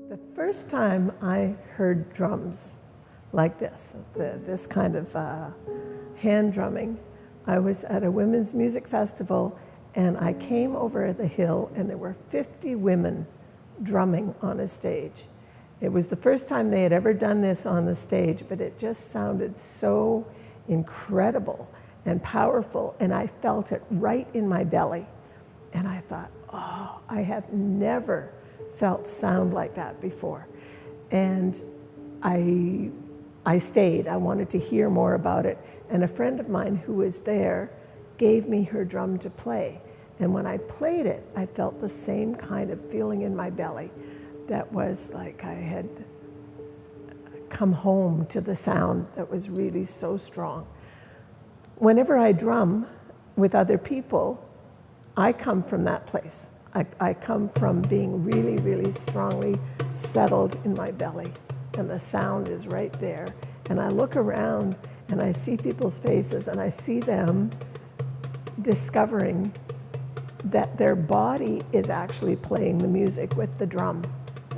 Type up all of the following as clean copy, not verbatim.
The first time I heard drums like this, this kind of hand drumming, I was at a women's music festival, and I came over the hill and there were 50 women drumming on a stage. It was the first time they had ever done this on the stage, but it just sounded so incredible and powerful, and I felt it right in my belly. And I thought, oh, I have never felt sound like that before. And I stayed. I wanted to hear more about it. And a friend of mine who was there gave me her drum to play. And when I played it, I felt the same kind of feeling in my belly that was like I had come home to the sound that was really so strong. Whenever I drum with other people, I come from that place. I come from being really, really strongly settled in my belly, and the sound is right there. And I look around and I see people's faces, and I see them discovering that their body is actually playing the music with the drum.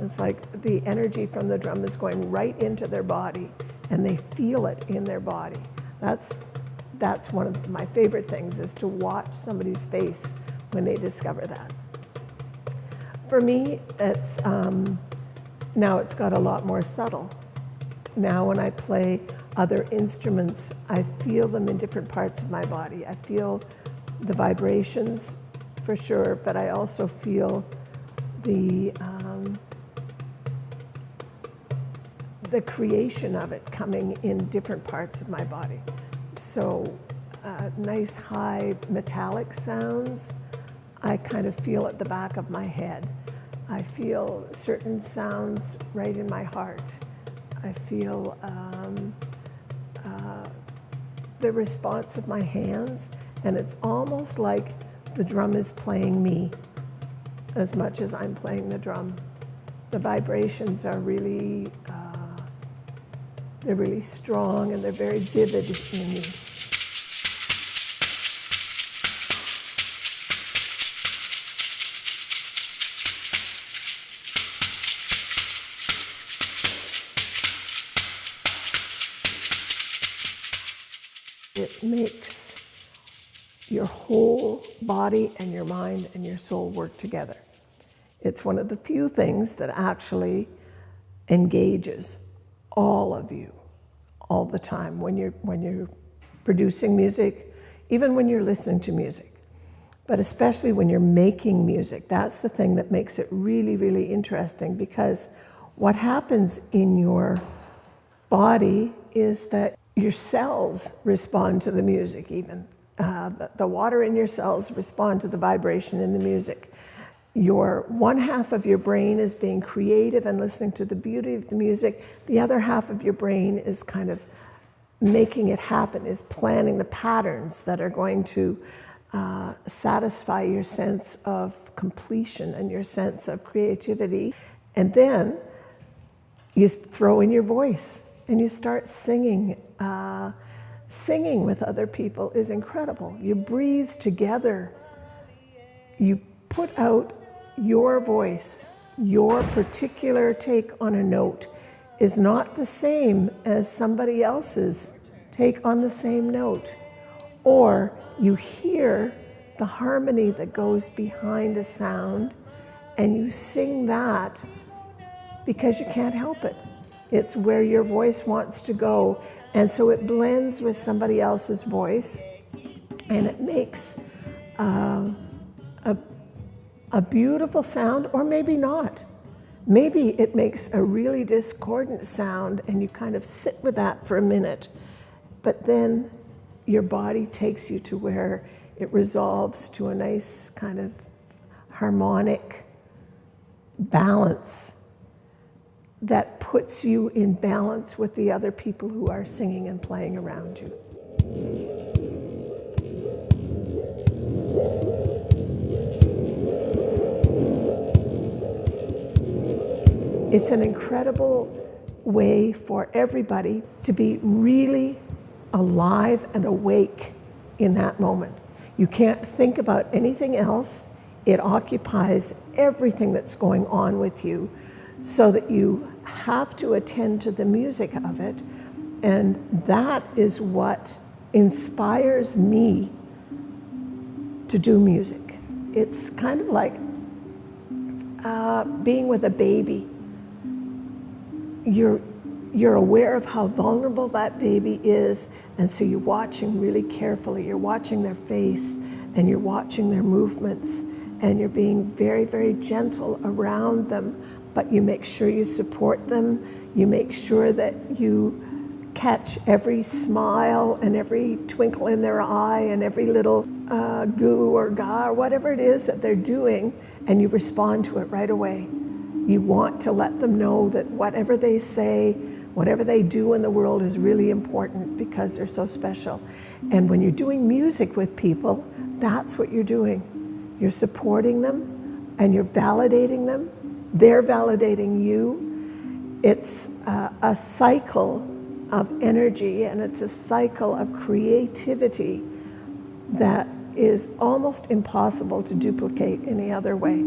It's like the energy from the drum is going right into their body, and they feel it in their body. That's one of my favorite things, is to watch somebody's face when they discover that. For me, it's now it's got a lot more subtle. Now when I play other instruments, I feel them in different parts of my body. I feel the vibrations for sure, but I also feel the creation of it coming in different parts of my body. So nice high metallic sounds, I kind of feel at the back of my head. I feel certain sounds right in my heart. I feel the response of my hands, and it's almost like the drum is playing me as much as I'm playing the drum. The vibrations are really, they're really strong, and they're very vivid in me. It makes your whole body and your mind and your soul work together. It's one of the few things that actually engages all of you all the time when you're producing music, even when you're listening to music, but especially when you're making music. That's the thing that makes it really, really interesting, because what happens in your body is that your cells respond to the music even. The water in your cells respond to the vibration in the music. One half of your brain is being creative and listening to the beauty of the music. The other half of your brain is kind of making it happen, is planning the patterns that are going to satisfy your sense of completion and your sense of creativity. And then you throw in your voice and you start singing. Singing with other people is incredible. You breathe together. You put out your voice. Your particular take on a note is not the same as somebody else's take on the same note. Or you hear the harmony that goes behind a sound, and you sing that because you can't help it. It's where your voice wants to go, and so it blends with somebody else's voice, and it makes a beautiful sound, or maybe not. Maybe it makes a really discordant sound, and you kind of sit with that for a minute, but then your body takes you to where it resolves to a nice kind of harmonic balance. that puts you in balance with the other people who are singing and playing around you. It's an incredible way for everybody to be really alive and awake in that moment. You can't think about anything else. It occupies everything that's going on with you, so that you have to attend to the music of it. And that is what inspires me to do music. It's kind of like being with a baby. You're aware of how vulnerable that baby is, and so you're watching really carefully. You're watching their face, and you're watching their movements, and you're being very, very gentle around them, but you make sure you support them. You make sure that you catch every smile and every twinkle in their eye and every little goo or ga or whatever it is that they're doing, and you respond to it right away. You want to let them know that whatever they say, whatever they do in the world is really important because they're so special. And when you're doing music with people, that's what you're doing. You're supporting them and you're validating them. They're validating you. It's a cycle of energy, and it's a cycle of creativity that is almost impossible to duplicate any other way.